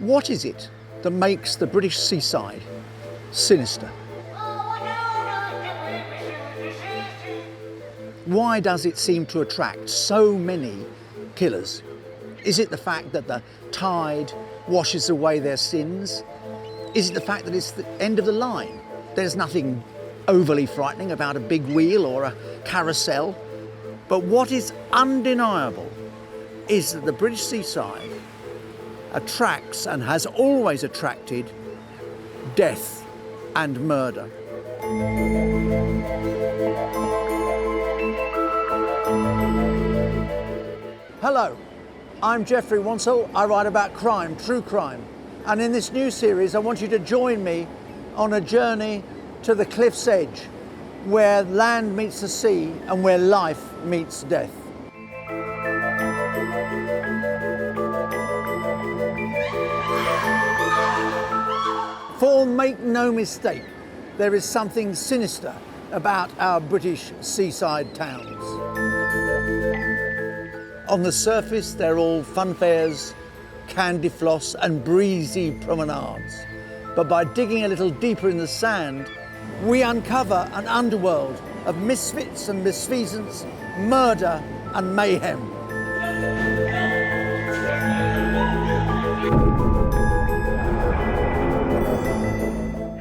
What is it that makes the British seaside sinister? Why does it seem to attract so many killers? Is it the fact that the tide washes away their sins? Is it the fact that it's the end of the line? There's nothing overly frightening about a big wheel or a carousel. But what is undeniable is that the British seaside attracts and has always attracted death and murder. Hello, I'm Geoffrey Wansell. I write about crime, true crime. And in this new series, I want you to join me on a journey to the cliff's edge, where land meets the sea and where life meets death. For make no mistake, there is something sinister about our British seaside towns. On the surface, they're all funfairs, candy floss and breezy promenades. But by digging a little deeper in the sand, we uncover an underworld of misfits and misfeasance, murder and mayhem.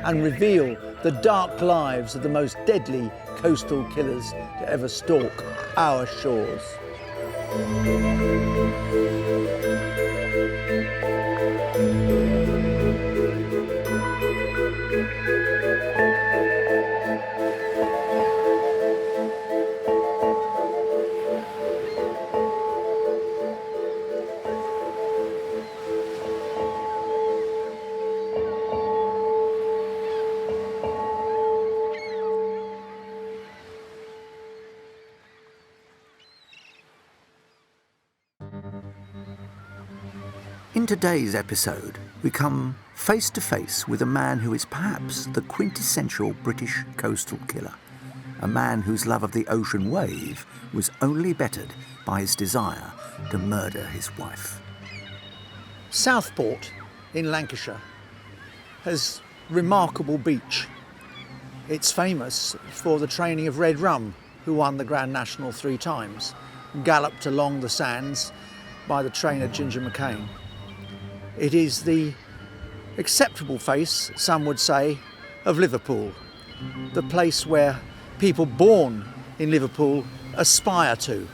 And reveal the dark lives of the most deadly coastal killers to ever stalk our shores. In today's episode, we come face to face with a man who is perhaps the quintessential British coastal killer, a man whose love of the ocean wave was only bettered by his desire to murder his wife. Southport in Lancashire has remarkable beach. It's famous for the training of Red Rum, who won the Grand National 3 times, galloped along the sands by the trainer Ginger McCain. It is the acceptable face, some would say, of Liverpool, the place where people born in Liverpool aspire to.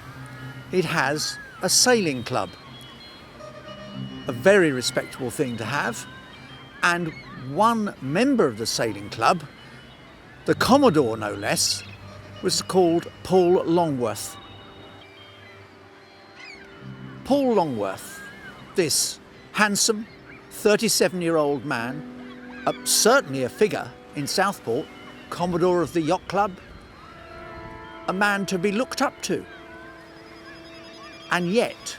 It has a sailing club, a very respectable thing to have, and one member of the sailing club, the Commodore no less, was called Paul Longworth. Paul Longworth, this handsome 37-year-old man, certainly a figure in Southport, Commodore of the Yacht Club, a man to be looked up to. And yet,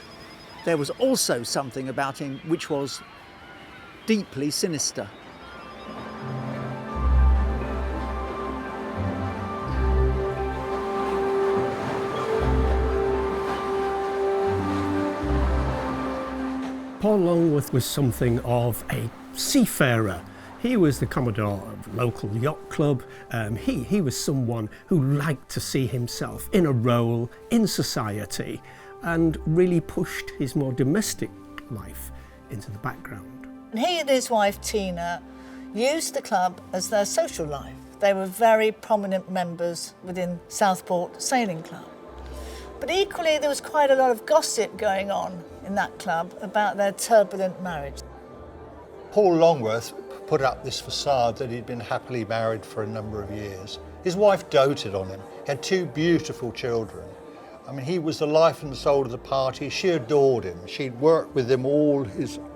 there was also something about him which was deeply sinister. Paul Longworth was something of a seafarer. He was the Commodore of a local yacht club. He was someone who liked to see himself in a role in society and really pushed his more domestic life into the background. He and his wife Tina used the club as their social life. They were very prominent members within Southport Sailing Club. But equally there was quite a lot of gossip going on in that club about their turbulent marriage. Paul Longworth put up this facade that he'd been happily married for a number of years. His wife doted on him. He had 2 beautiful children. I mean, he was the life and soul of the party. She adored him. She'd worked with him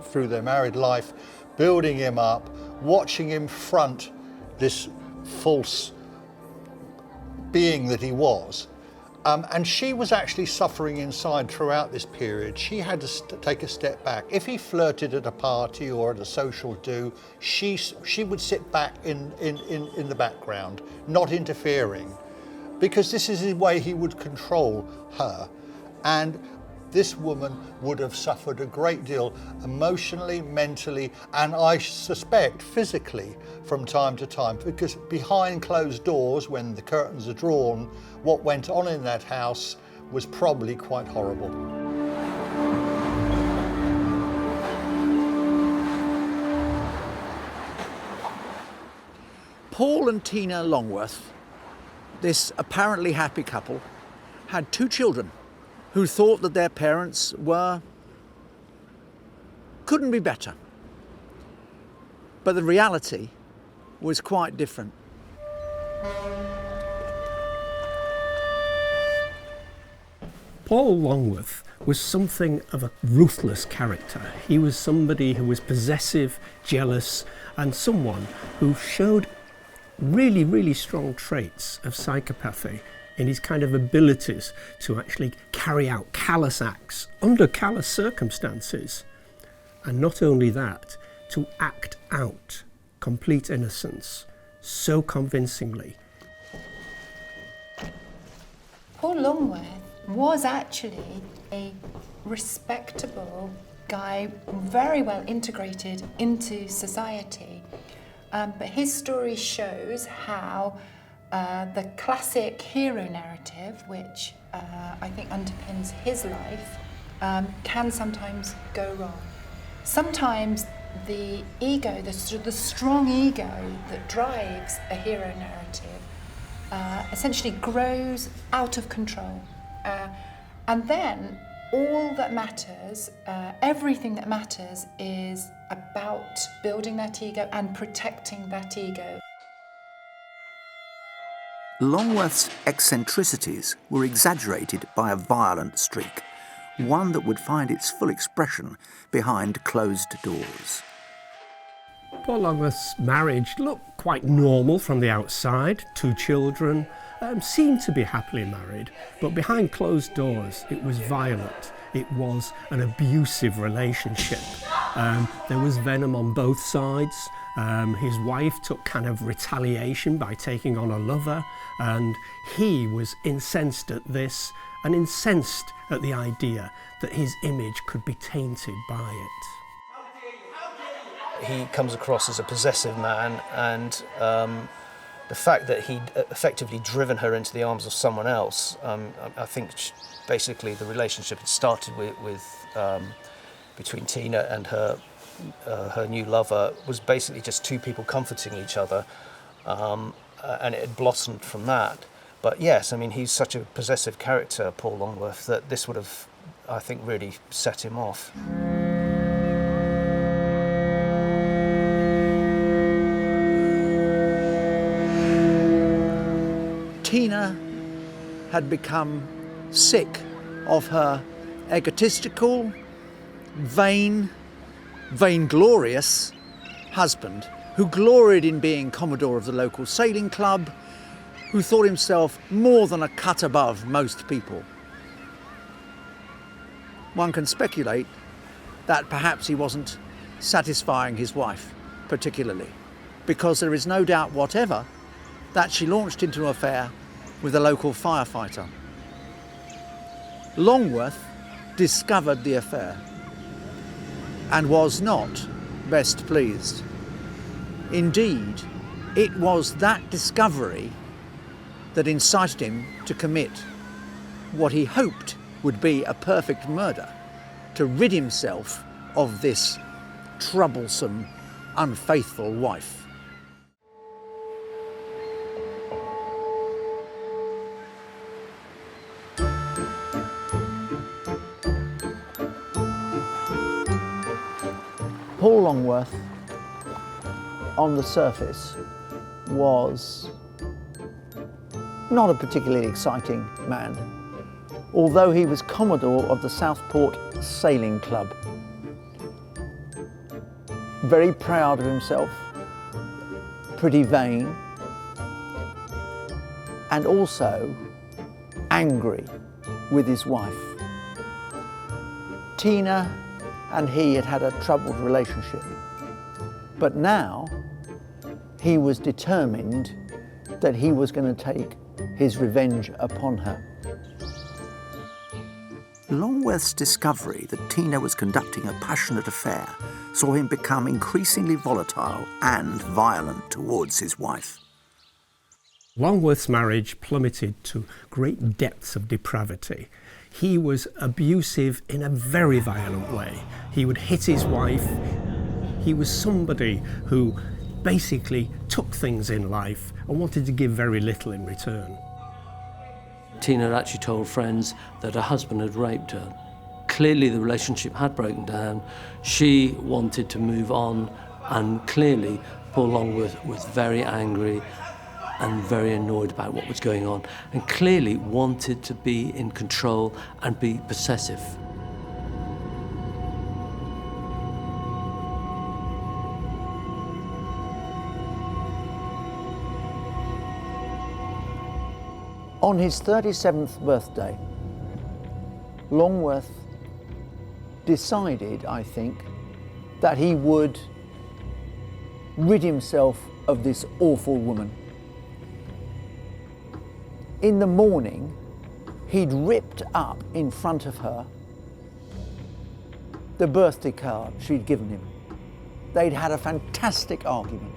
through their married life, building him up, watching him front this false being that he was. And she was actually suffering inside throughout this period. She had to take a step back. If he flirted at a party or at a social do, she would sit back in the background, not interfering, because this is the way he would control her. And this woman would have suffered a great deal emotionally, mentally, and I suspect physically from time to time, because behind closed doors, when the curtains are drawn, what went on in that house was probably quite horrible. Paul and Tina Longworth, this apparently happy couple, had 2 children who thought that their parents couldn't be better. But the reality was quite different. Paul Longworth was something of a ruthless character. He was somebody who was possessive, jealous, and someone who showed really, really strong traits of psychopathy in his kind of abilities to actually carry out callous acts under callous circumstances. And not only that, to act out complete innocence so convincingly. Paul Longworth was actually a respectable guy, very well integrated into society. But his story shows how the classic hero narrative, which I think underpins his life, can sometimes go wrong. Sometimes the ego, the strong ego that drives a hero narrative, essentially grows out of control. And then all that matters, everything that matters is about building that ego and protecting that ego. Longworth's eccentricities were exaggerated by a violent streak, one that would find its full expression behind closed doors. Paul Longworth's marriage looked quite normal from the outside. 2 children, seemed to be happily married, but behind closed doors it was violent. It was an abusive relationship. There was venom on both sides. His wife took kind of retaliation by taking on a lover, and he was incensed at this and incensed at the idea that his image could be tainted by it. He comes across as a possessive man, and the fact that he'd effectively driven her into the arms of someone else, I think basically the relationship had started with between Tina and her new lover was basically just 2 people comforting each other, and it had blossomed from that. But yes, I mean, he's such a possessive character, Paul Longworth, that this would have, I think, really set him off. Tina had become sick of her egotistical, vainglorious husband, who gloried in being Commodore of the local sailing club, who thought himself more than a cut above most people. One can speculate that perhaps he wasn't satisfying his wife particularly, because there is no doubt whatever that she launched into an affair with a local firefighter. Longworth discovered the affair and was not best pleased. Indeed, it was that discovery that incited him to commit what he hoped would be a perfect murder, to rid himself of this troublesome, unfaithful wife. Paul Longworth, on the surface, was not a particularly exciting man, although he was Commodore of the Southport Sailing Club. Very proud of himself, pretty vain, and also angry with his wife. Tina and he had had a troubled relationship, but now he was determined that he was going to take his revenge upon her. Longworth's discovery that Tina was conducting a passionate affair saw him become increasingly volatile and violent towards his wife. Longworth's marriage plummeted to great depths of depravity. He was abusive in a very violent way. He would hit his wife. He was somebody who basically took things in life and wanted to give very little in return. Tina had actually told friends that her husband had raped her. Clearly the relationship had broken down. She wanted to move on, and clearly Paul Longworth was very angry and very annoyed about what was going on, and clearly wanted to be in control and be possessive. On his 37th birthday, Longworth decided, I think, that he would rid himself of this awful woman. In the morning, he'd ripped up in front of her the birthday card she'd given him. They'd had a fantastic argument.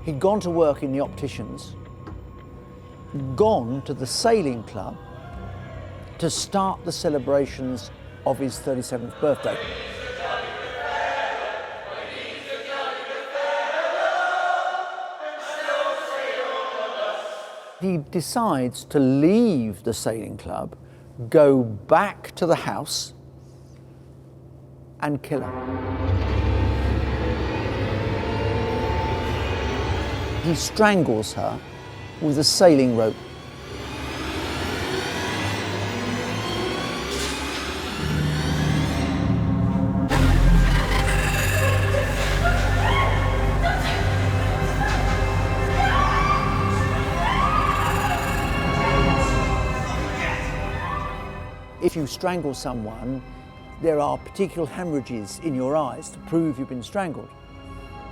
He'd gone to work in the opticians, gone to the sailing club to start the celebrations of his 37th birthday. He decides to leave the sailing club, go back to the house and kill her. He strangles her with a sailing rope. If you strangle someone, there are particular hemorrhages in your eyes to prove you've been strangled.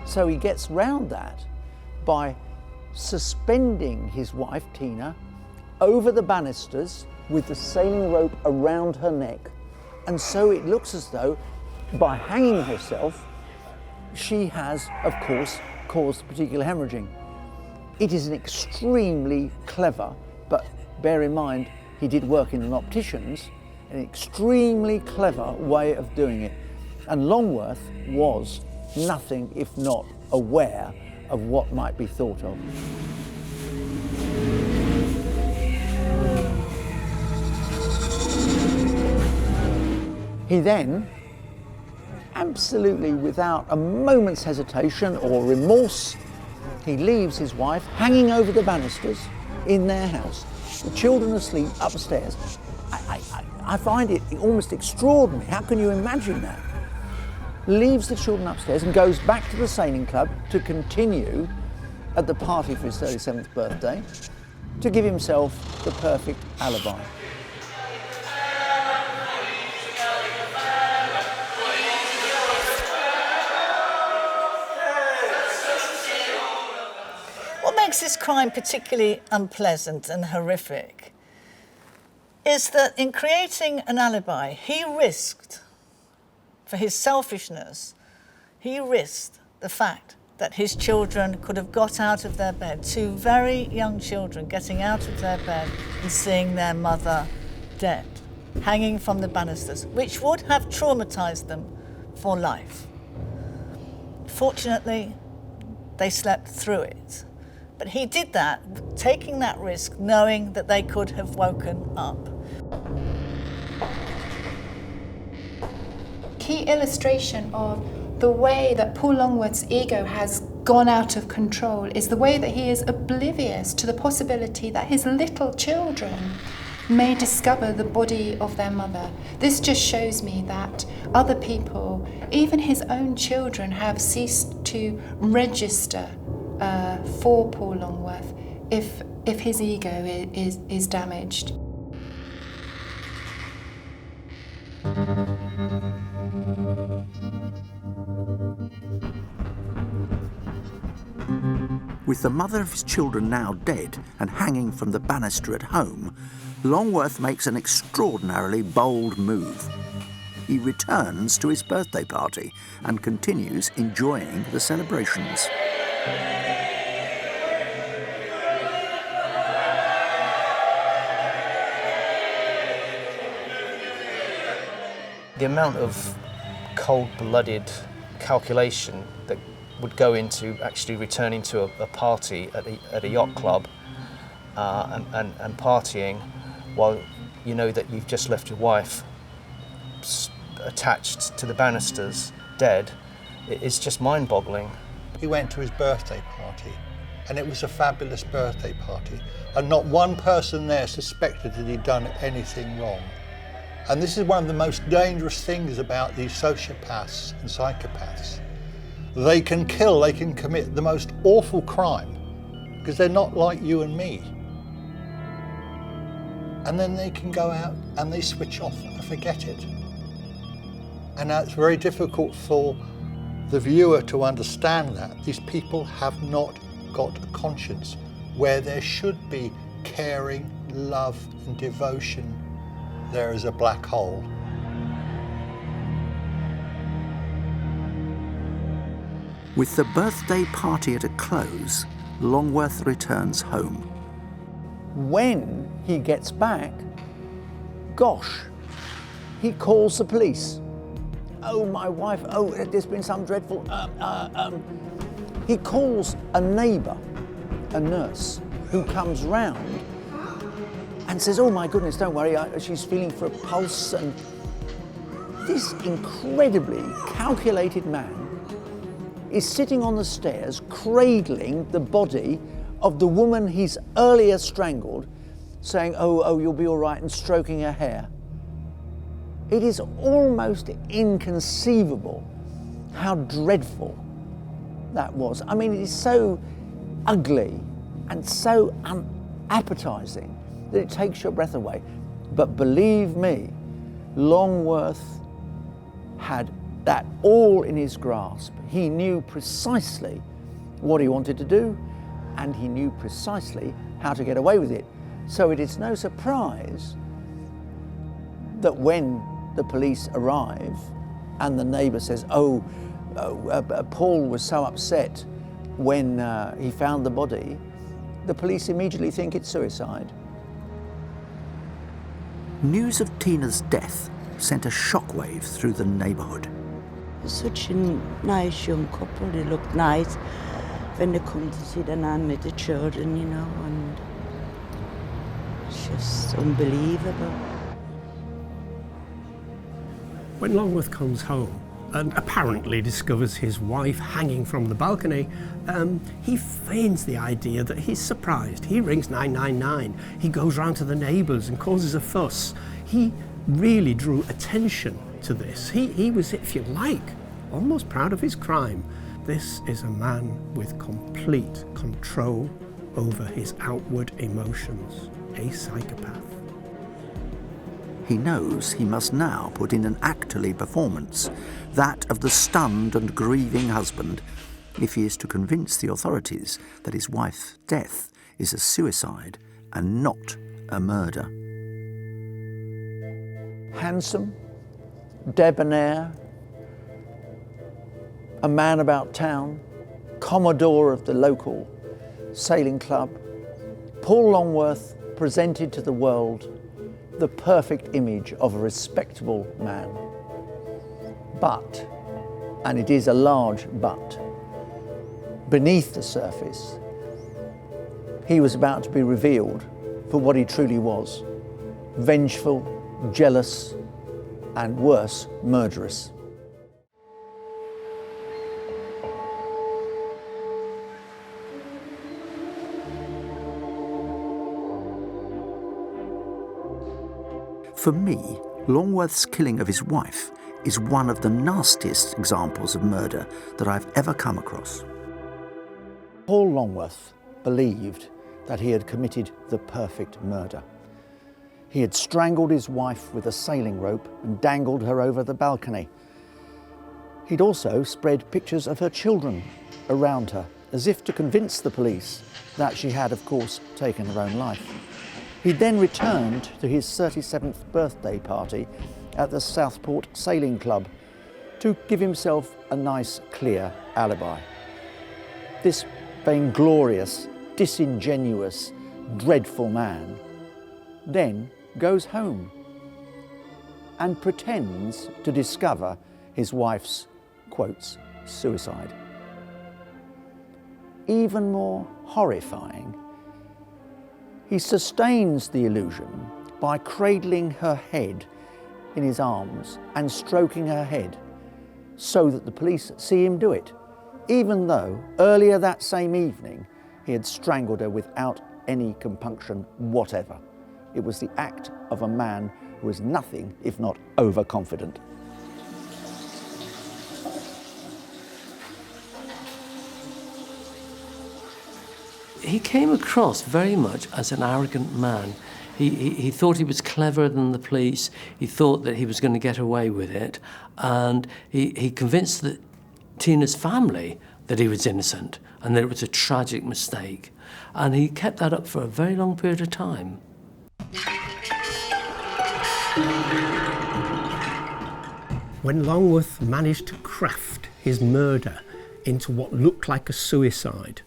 So he gets round that by suspending his wife, Tina, over the banisters with the sailing rope around her neck. And so it looks as though, by hanging herself, she has, of course, caused particular hemorrhaging. It is an extremely clever, but bear in mind, he did work in an opticians, an extremely clever way of doing it. And Longworth was nothing if not aware of what might be thought of. He then, absolutely without a moment's hesitation or remorse, he leaves his wife hanging over the banisters in their house, the children asleep upstairs. I find it almost extraordinary. How can you imagine that? Leaves the children upstairs and goes back to the sailing club to continue at the party for his 37th birthday to give himself the perfect alibi. What makes this crime particularly unpleasant and horrific is that in creating an alibi, he risked, for his selfishness, he risked the fact that his children could have got out of their bed, two very young children getting out of their bed and seeing their mother dead, hanging from the banisters, which would have traumatized them for life. Fortunately, they slept through it. But he did that, taking that risk, knowing that they could have woken up. Key illustration of the way that Paul Longworth's ego has gone out of control is the way that he is oblivious to the possibility that his little children may discover the body of their mother. This just shows me that other people, even his own children, have ceased to register for Paul Longworth if his ego is damaged. With the mother of his children now dead and hanging from the banister at home, Longworth makes an extraordinarily bold move. He returns to his birthday party and continues enjoying the celebrations. The amount of cold-blooded calculation that would go into actually returning to a party at a yacht club and partying while you know that you've just left your wife attached to the banisters, dead, it's just mind-boggling. He went to his birthday party, and it was a fabulous birthday party, and not one person there suspected that he'd done anything wrong. And this is one of the most dangerous things about these sociopaths and psychopaths. They can kill, they can commit the most awful crime because they're not like you and me. And then they can go out and they switch off and forget it. And that's very difficult for the viewer to understand that. These people have not got a conscience where there should be caring, love and devotion. There is a black hole. With the birthday party at a close, Longworth returns home. When he gets back, gosh, he calls the police. Oh, my wife, oh, there's been some dreadful... He calls a neighbour, a nurse, who comes round and says, oh my goodness, don't worry, she's feeling for a pulse. And this incredibly calculated man is sitting on the stairs cradling the body of the woman he's earlier strangled, saying, oh, you'll be all right, and stroking her hair. It is almost inconceivable how dreadful that was. I mean, it is so ugly and so unappetizing that it takes your breath away. But believe me, Longworth had that all in his grasp. He knew precisely what he wanted to do, and he knew precisely how to get away with it. So it is no surprise that when the police arrive and the neighbour says, Paul was so upset when he found the body, the police immediately think it's suicide. News of Tina's death sent a shockwave through the neighbourhood. Such a nice young couple, they looked nice when they come to see the nan with the children, you know, and it's just unbelievable. When Longworth comes home and apparently discovers his wife hanging from the balcony, he feigns the idea that he's surprised. He rings 999. He goes round to the neighbours and causes a fuss. He really drew attention to this. He was, if you like, almost proud of his crime. This is a man with complete control over his outward emotions, a psychopath. He knows he must now put in an actorly performance, that of the stunned and grieving husband, if he is to convince the authorities that his wife's death is a suicide and not a murder. Handsome, debonair, a man about town, commodore of the local sailing club, Paul Longworth presented to the world the perfect image of a respectable man. But, and it is a large but, beneath the surface, he was about to be revealed for what he truly was: vengeful, jealous, and worse, murderous. For me, Longworth's killing of his wife is one of the nastiest examples of murder that I've ever come across. Paul Longworth believed that he had committed the perfect murder. He had strangled his wife with a sailing rope and dangled her over the balcony. He'd also spread pictures of her children around her, as if to convince the police that she had, of course, taken her own life. He then returned to his 37th birthday party at the Southport Sailing Club to give himself a nice, clear alibi. This vainglorious, disingenuous, dreadful man then goes home and pretends to discover his wife's, quotes, suicide. Even more horrifying, he sustains the illusion by cradling her head in his arms and stroking her head so that the police see him do it, even though earlier that same evening he had strangled her without any compunction whatever. It was the act of a man who was nothing if not overconfident. He came across very much as an arrogant man. He thought he was cleverer than the police. He thought that he was going to get away with it. And he convinced Tina's family that he was innocent and that it was a tragic mistake. And he kept that up for a very long period of time. When Longworth managed to craft his murder into what looked like a suicide,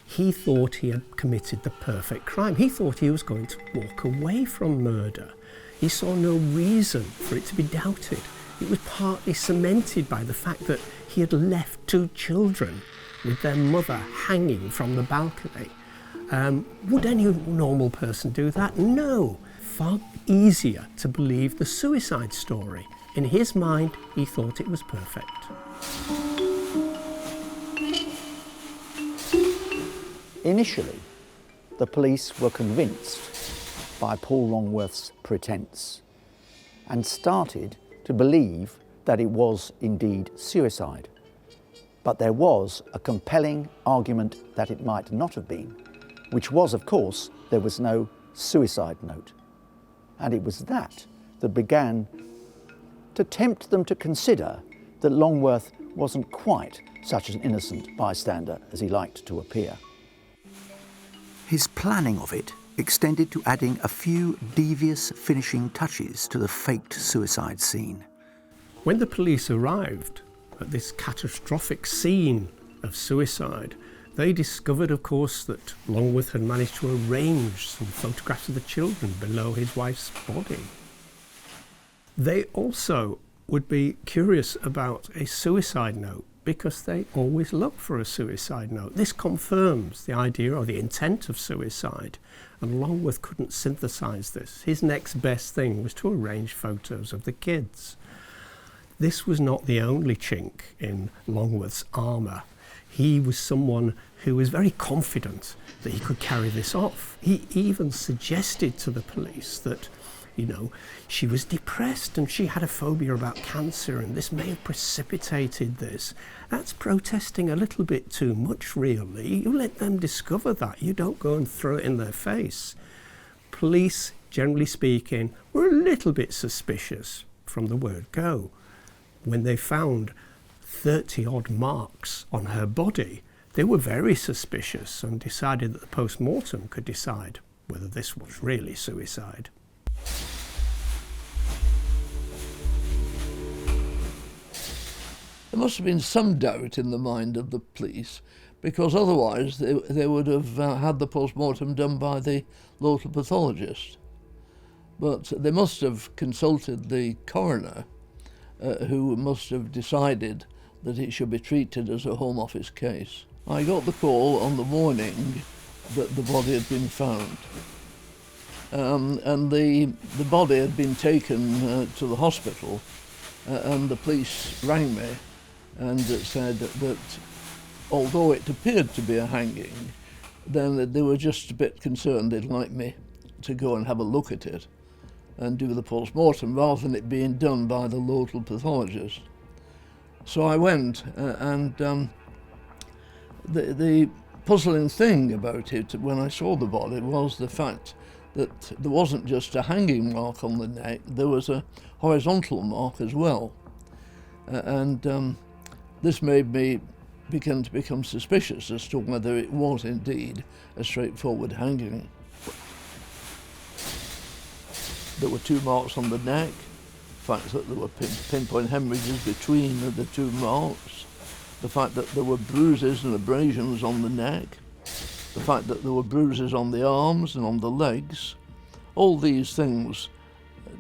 he thought he had committed the perfect crime. He thought he was going to walk away from murder. He saw no reason for it to be doubted. It was partly cemented by the fact that he had left 2 children with their mother hanging from the balcony. Would any normal person do that? No. Far easier to believe the suicide story. In his mind, he thought it was perfect. Initially, the police were convinced by Paul Longworth's pretense and started to believe that it was indeed suicide. But there was a compelling argument that it might not have been, which was, of course, there was no suicide note. And it was that began to tempt them to consider that Longworth wasn't quite such an innocent bystander as he liked to appear. His planning of it extended to adding a few devious finishing touches to the faked suicide scene. When the police arrived at this catastrophic scene of suicide, they discovered, of course, that Longworth had managed to arrange some photographs of the children below his wife's body. They also would be curious about a suicide note because they always look for a suicide note. This confirms the idea or the intent of suicide, and Longworth couldn't synthesize this. His next best thing was to arrange photos of the kids. This was not the only chink in Longworth's armour. He was someone who was very confident that he could carry this off. He even suggested to the police that, she was depressed and she had a phobia about cancer and this may have precipitated this. That's protesting a little bit too much, really. You let them discover that. You don't go and throw it in their face. Police, generally speaking, were a little bit suspicious from the word go. When they found 30-odd marks on her body, they were very suspicious and decided that the post-mortem could decide whether this was really suicide. There must have been some doubt in the mind of the police, because otherwise they would have had the post-mortem done by the local pathologist. But they must have consulted the coroner, who must have decided that it should be treated as a Home Office case. I got the call on the morning that the body had been found. And the body had been taken to the hospital, and the police rang me and said that although it appeared to be a hanging, then they were just a bit concerned they'd like me to go and have a look at it and do the post-mortem rather than it being done by the local pathologist. So I went, and the puzzling thing about it when I saw the body was the fact that there wasn't just a hanging mark on the neck, there was a horizontal mark as well. This made me begin to become suspicious as to whether it was indeed a straightforward hanging. there were 2 marks on the neck, the fact that there were pinpoint hemorrhages between the 2 marks, the fact that there were bruises and abrasions on the neck, the fact that there were bruises on the arms and on the legs. All these things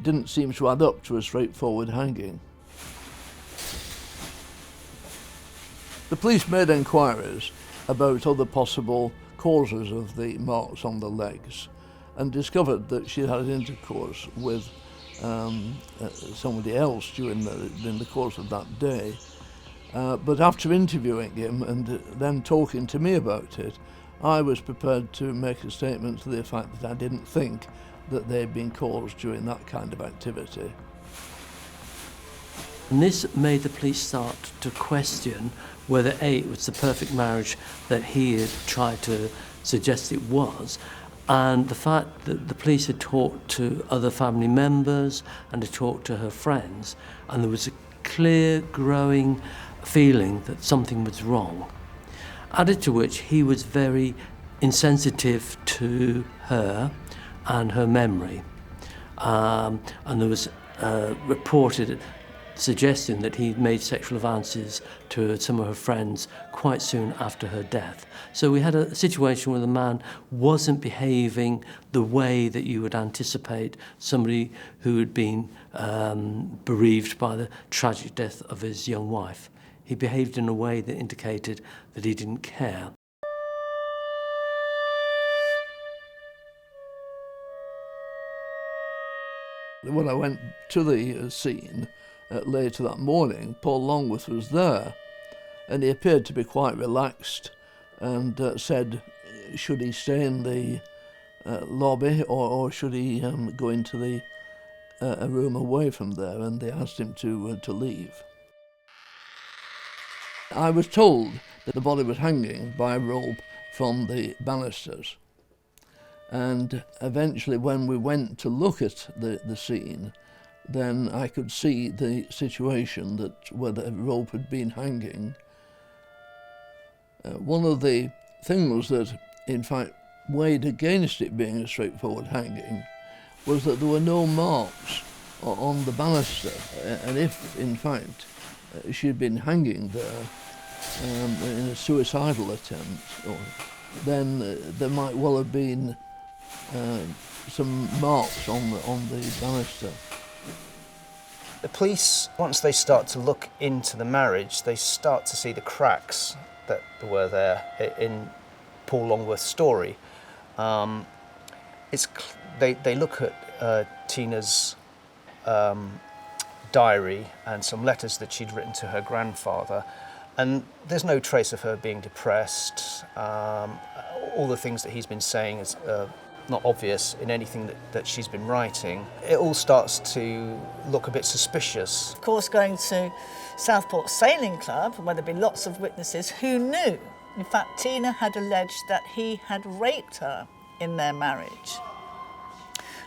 didn't seem to add up to a straightforward hanging. The police made enquiries about other possible causes of the marks on the legs and discovered that she had intercourse with somebody else during the course of that day. But after interviewing him and then talking to me about it, I was prepared to make a statement to the effect that I didn't think that they'd been caused during that kind of activity. And this made the police start to question whether A, it was the perfect marriage that he had tried to suggest it was, and the fact that the police had talked to other family members and had talked to her friends, and there was a clear growing feeling that something was wrong. Added to which he was very insensitive to her and her memory. And there was reported suggesting that he'd made sexual advances to some of her friends quite soon after her death. So we had a situation where the man wasn't behaving the way that you would anticipate somebody who had been bereaved by the tragic death of his young wife. He behaved in a way that indicated that he didn't care. When I went to the scene later that morning, Paul Longworth was there, and he appeared to be quite relaxed and said, should he stay in the lobby or should he go into a room away from there, and they asked him to leave. I was told that the body was hanging by a rope from the banisters, and eventually when we went to look at the scene, then I could see the situation that where the rope had been hanging. One of the things that in fact weighed against it being a straightforward hanging was that there were no marks on the banister, and if in fact she had been hanging there in a suicidal attempt, then there might well have been some marks on the banister. The police, once they start to look into the marriage, they start to see the cracks that were there in Paul Longworth's story. They look at Tina's diary and some letters that she'd written to her grandfather, and there's no trace of her being depressed. All the things that he's been saying is not obvious in anything that she's been writing. It all starts to look a bit suspicious. Of course, going to Southport Sailing Club, where there'd been lots of witnesses who knew. In fact, Tina had alleged that he had raped her in their marriage,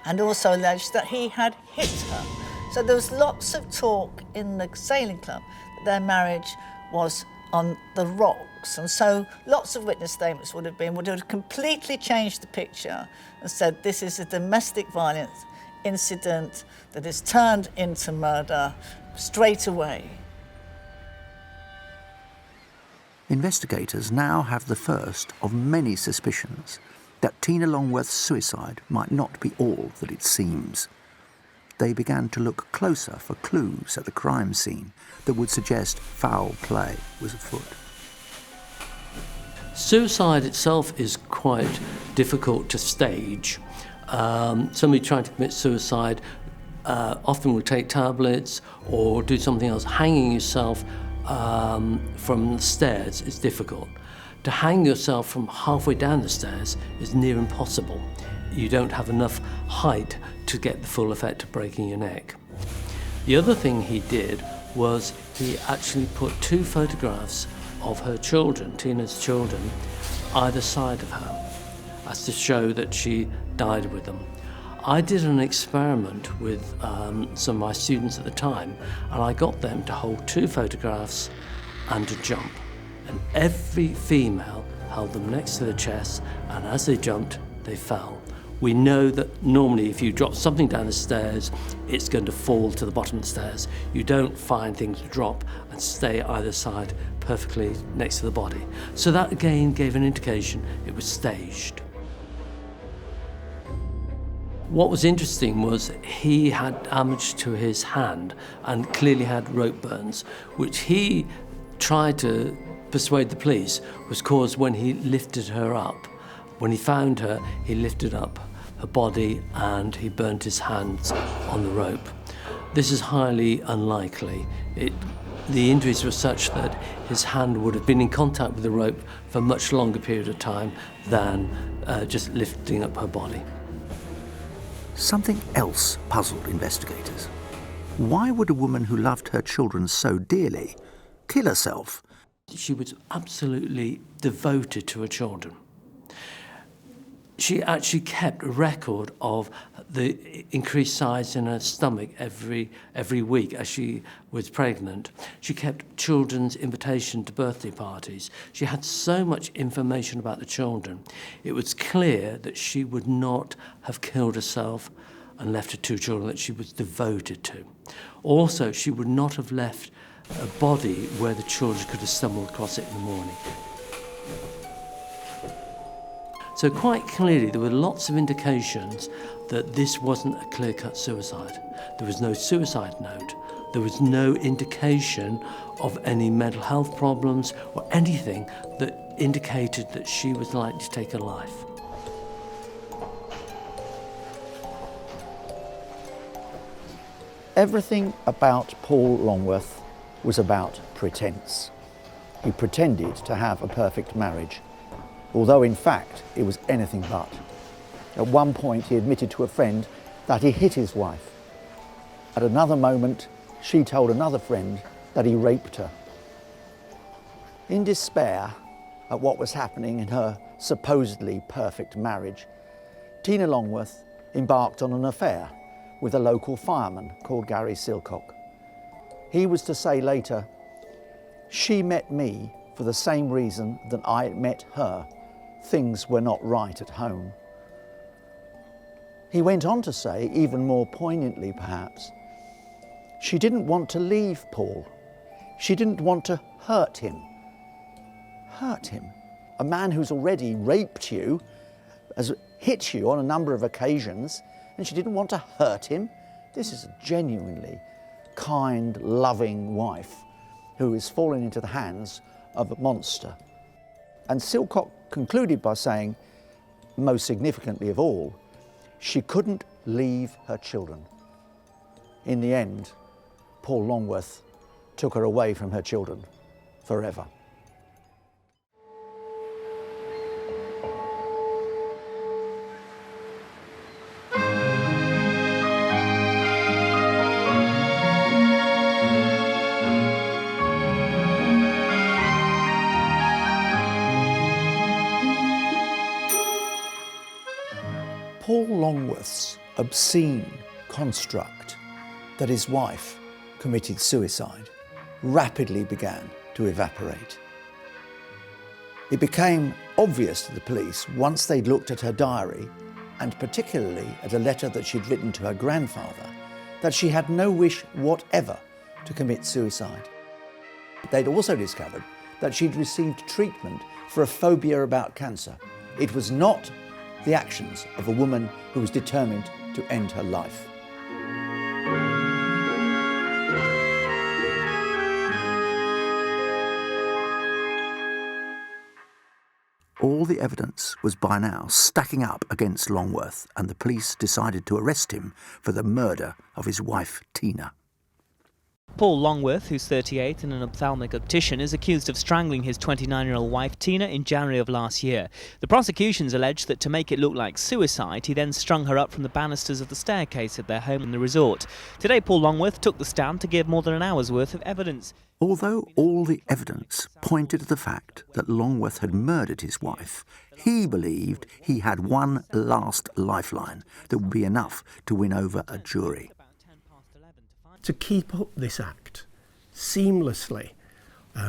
and also alleged that he had hit her. So there was lots of talk in the sailing club that their marriage was on the rocks, and so lots of witness statements would have completely changed the picture and said this is a domestic violence incident that is turned into murder straight away. Investigators now have the first of many suspicions that Tina Longworth's suicide might not be all that it seems. They began to look closer for clues at the crime scene that would suggest foul play was afoot. Suicide itself is quite difficult to stage. Somebody trying to commit suicide often will take tablets or do something else. Hanging yourself from the stairs is difficult. To hang yourself from halfway down the stairs is near impossible. You don't have enough height to get the full effect of breaking your neck. The other thing he did was he actually put 2 photographs of her children, Tina's children, either side of her, as to show that she died with them. I did an experiment with some of my students at the time, and I got them to hold 2 photographs and to jump. And every female held them next to their chest, and as they jumped, they fell. We know that normally if you drop something down the stairs, it's going to fall to the bottom of the stairs. You don't find things drop and stay either side perfectly next to the body. So that again gave an indication it was staged. What was interesting was he had damage to his hand and clearly had rope burns, which he tried to persuade the police was caused when he lifted her up. When he found her, he lifted up her body and he burnt his hands on the rope. This is highly unlikely. The injuries were such that his hand would have been in contact with the rope for a much longer period of time than just lifting up her body. Something else puzzled investigators. Why would a woman who loved her children so dearly kill herself? She was absolutely devoted to her children. She actually kept a record of the increased size in her stomach every week as she was pregnant. She kept children's invitation to birthday parties. She had so much information about the children. It was clear that she would not have killed herself and left her two children that she was devoted to. Also, she would not have left a body where the children could have stumbled across it in the morning. So quite clearly there were lots of indications that this wasn't a clear-cut suicide. There was no suicide note. There was no indication of any mental health problems or anything that indicated that she was likely to take her life. Everything about Paul Longworth was about pretense. He pretended to have a perfect marriage, although in fact it was anything but. At one point he admitted to a friend that he hit his wife. At another moment she told another friend that he raped her. In despair at what was happening in her supposedly perfect marriage, Tina Longworth embarked on an affair with a local fireman called Gary Silcock. He was to say later, "She met me for the same reason that I met her. Things were not right at home." He went on to say, even more poignantly perhaps, she didn't want to leave Paul. She didn't want to hurt him. Hurt him? A man who's already raped you, has hit you on a number of occasions, and she didn't want to hurt him? This is a genuinely kind, loving wife who is falling into the hands of a monster. And Silcock concluded by saying, most significantly of all, she couldn't leave her children. In the end, Paul Longworth took her away from her children forever. Paul Longworth's obscene construct that his wife committed suicide rapidly began to evaporate. It became obvious to the police once they'd looked at her diary, and particularly at a letter that she'd written to her grandfather, that she had no wish whatever to commit suicide. They'd also discovered that she'd received treatment for a phobia about cancer. It was not the actions of a woman who was determined to end her life. All the evidence was by now stacking up against Longworth, and the police decided to arrest him for the murder of his wife, Tina. Paul Longworth, who's 38 and an ophthalmic optician, is accused of strangling his 29-year-old wife Tina in January of last year. The prosecution's alleged that to make it look like suicide, he then strung her up from the banisters of the staircase at their home in the resort. Today, Paul Longworth took the stand to give more than an hour's worth of evidence. Although all the evidence pointed to the fact that Longworth had murdered his wife, he believed he had one last lifeline that would be enough to win over a jury. To keep up this act seamlessly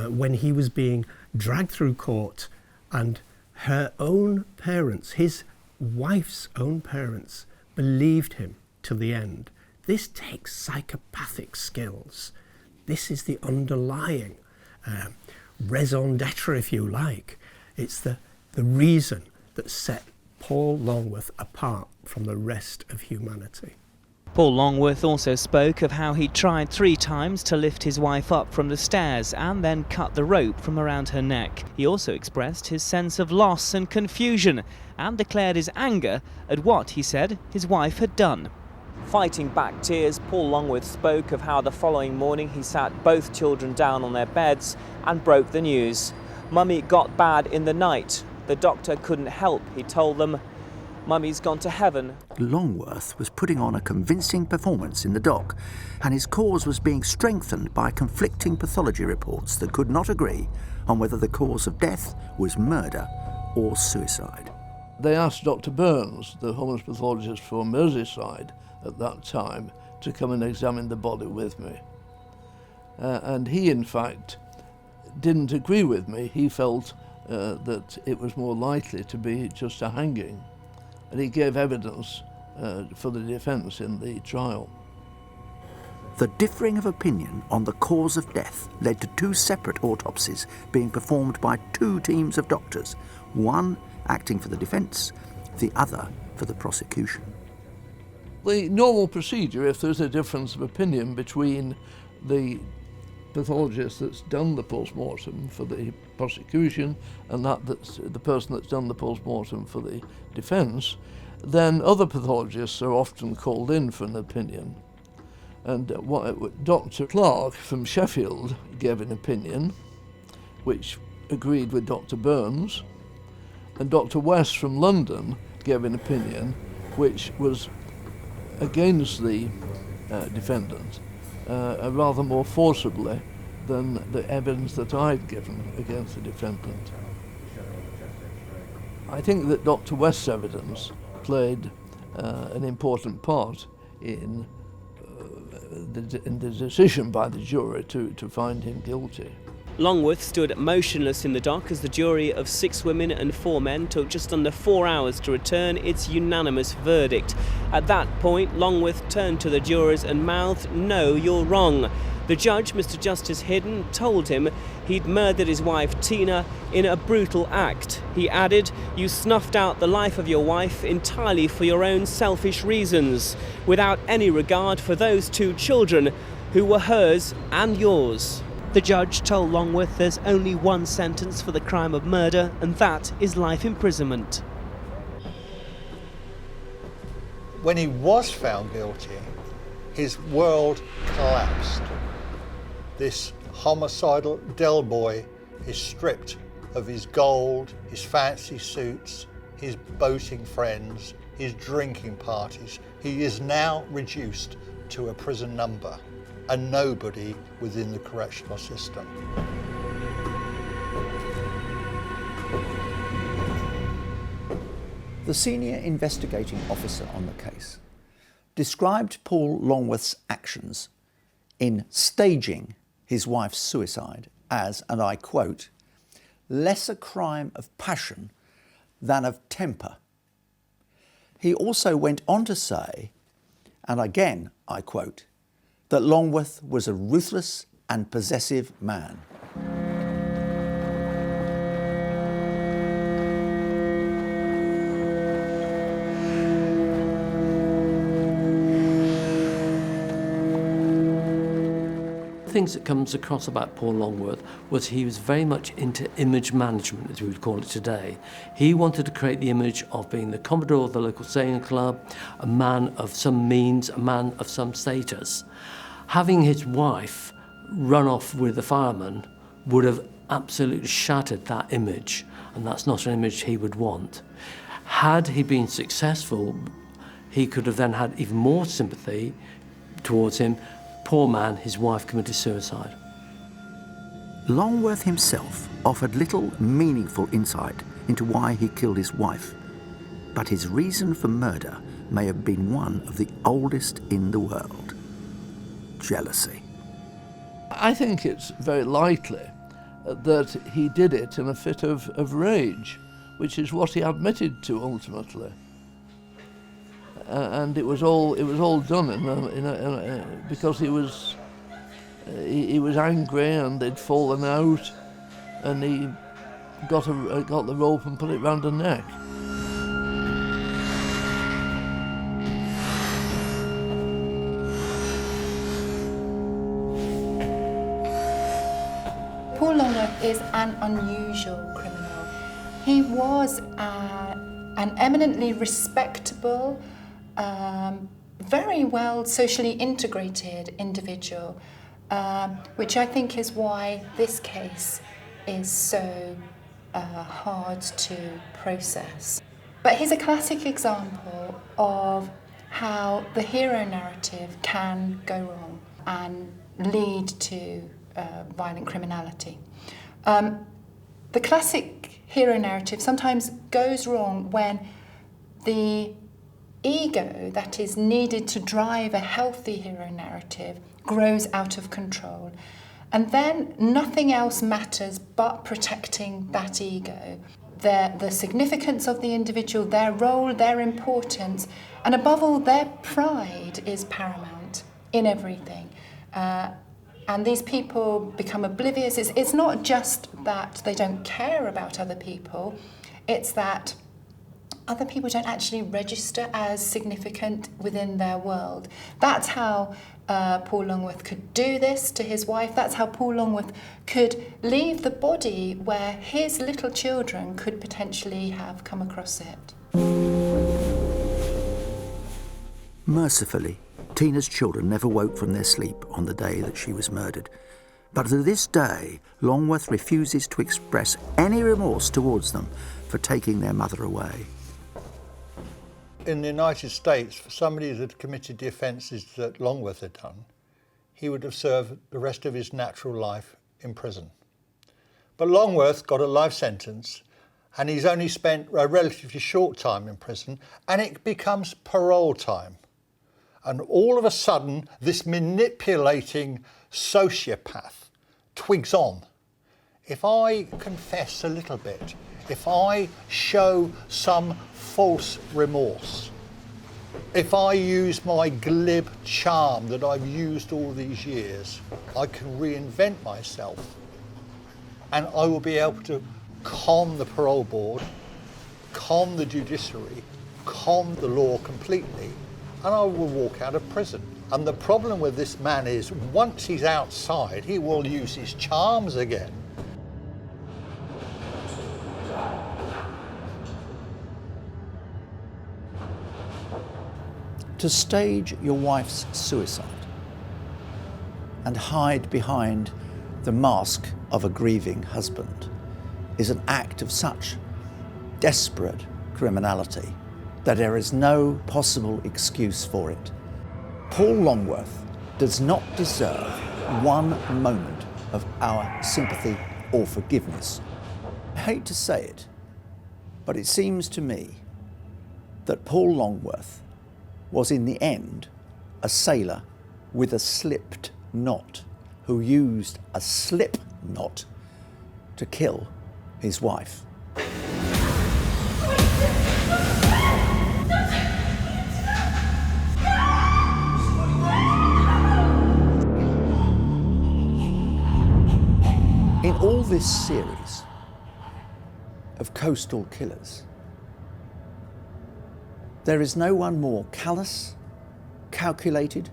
when he was being dragged through court and her own parents, his wife's own parents believed him to the end. This takes psychopathic skills. This is the underlying raison d'etre, if you like. It's the reason that set Paul Longworth apart from the rest of humanity. Paul Longworth also spoke of how he tried 3 times to lift his wife up from the stairs and then cut the rope from around her neck. He also expressed his sense of loss and confusion and declared his anger at what, he said, his wife had done. Fighting back tears, Paul Longworth spoke of how the following morning he sat both children down on their beds and broke the news. Mummy got bad in the night. The doctor couldn't help, he told them. Mummy's gone to heaven. Longworth was putting on a convincing performance in the dock, and his cause was being strengthened by conflicting pathology reports that could not agree on whether the cause of death was murder or suicide. They asked Dr. Burns, the homeless pathologist for Merseyside at that time, to come and examine the body with me. And he, in fact, didn't agree with me. He felt that it was more likely to be just a hanging. And he gave evidence for the defence in the trial. The differing of opinion on the cause of death led to 2 separate autopsies being performed by 2 teams of doctors, one acting for the defence, the other for the prosecution. The normal procedure, if there's a difference of opinion between the pathologist that's done the post-mortem for the prosecution and that's the person that's done the post-mortem for the defence, then other pathologists are often called in for an opinion. And Dr. Clark from Sheffield gave an opinion which agreed with Dr. Burns, and Dr. West from London gave an opinion which was against the defendant, rather more forcibly than the evidence that I'd given against the defendant. I think that Dr. West's evidence played an important part in the decision by the jury to find him guilty. Longworth stood motionless in the dock as the jury of 6 women and 4 men took just under 4 hours to return its unanimous verdict. At that point, Longworth turned to the jurors and mouthed, "No, you're wrong." The judge, Mr. Justice Hidden, told him he'd murdered his wife Tina in a brutal act. He added, "You snuffed out the life of your wife entirely for your own selfish reasons, without any regard for those 2 children who were hers and yours." The judge told Longworth there's only one sentence for the crime of murder, and that is life imprisonment. When he was found guilty, his world collapsed. This homicidal Del boy is stripped of his gold, his fancy suits, his boating friends, his drinking parties. He is now reduced to a prison number, a nobody within the correctional system. The senior investigating officer on the case described Paul Longworth's actions in staging his wife's suicide as, and I quote, "less a crime of passion than of temper." He also went on to say, and again I quote, that Longworth was a ruthless and possessive man. Things that comes across about Paul Longworth was he was very much into image management, as we would call it today. He wanted to create the image of being the commodore of the local sailing club, a man of some means, a man of some status. Having his wife run off with a fireman would have absolutely shattered that image, and that's not an image he would want. Had he been successful, he could have then had even more sympathy towards him. Poor man, his wife committed suicide. Longworth himself offered little meaningful insight into why he killed his wife, but his reason for murder may have been one of the oldest in the world: jealousy. I think it's very likely that he did it in a fit of rage, which is what he admitted to ultimately. and it was all done because he was angry and they'd fallen out, and he got the rope and put it round her neck. Paul Longworth is an unusual criminal. He was an eminently respectable, very well socially integrated individual, which I think is why this case is so hard to process. But he's a classic example of how the hero narrative can go wrong and lead to violent criminality. The classic hero narrative sometimes goes wrong when the ego that is needed to drive a healthy hero narrative grows out of control. And then nothing else matters but protecting that ego, the significance of the individual, their role, their importance, and above all, their pride is paramount in everything. And these people become oblivious. It's not just that they don't care about other people, it's that other people don't actually register as significant within their world. That's how Paul Longworth could do this to his wife. That's how Paul Longworth could leave the body where his little children could potentially have come across it. Mercifully, Tina's children never woke from their sleep on the day that she was murdered. But to this day, Longworth refuses to express any remorse towards them for taking their mother away. In the United States, for somebody that had committed the offences that Longworth had done, he would have served the rest of his natural life in prison. But Longworth got a life sentence, and he's only spent a relatively short time in prison, and it becomes parole time. And all of a sudden, this manipulating sociopath twigs on. If I confess a little bit, if I show some false remorse, if I use my glib charm that I've used all these years, I can reinvent myself, and I will be able to calm the parole board, calm the judiciary, calm the law completely, and I will walk out of prison. And the problem with this man is, once he's outside, he will use his charms again. To stage your wife's suicide and hide behind the mask of a grieving husband is an act of such desperate criminality that there is no possible excuse for it. Paul Longworth does not deserve one moment of our sympathy or forgiveness. I hate to say it, but it seems to me that Paul Longworth was in the end a sailor with a slipped knot who used a slip knot to kill his wife. In all this series of coastal killers, there is no one more callous, calculated,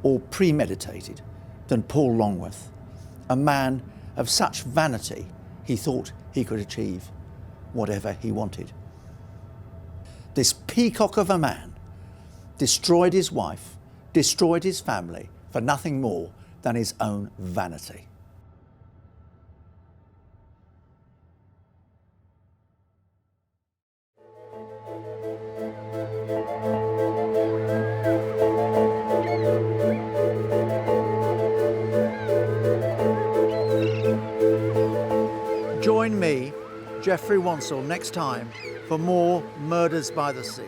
or premeditated than Paul Longworth, a man of such vanity he thought he could achieve whatever he wanted. This peacock of a man destroyed his wife, destroyed his family for nothing more than his own vanity. Join me, Geoffrey Wansell, next time for more Murders by the Sea.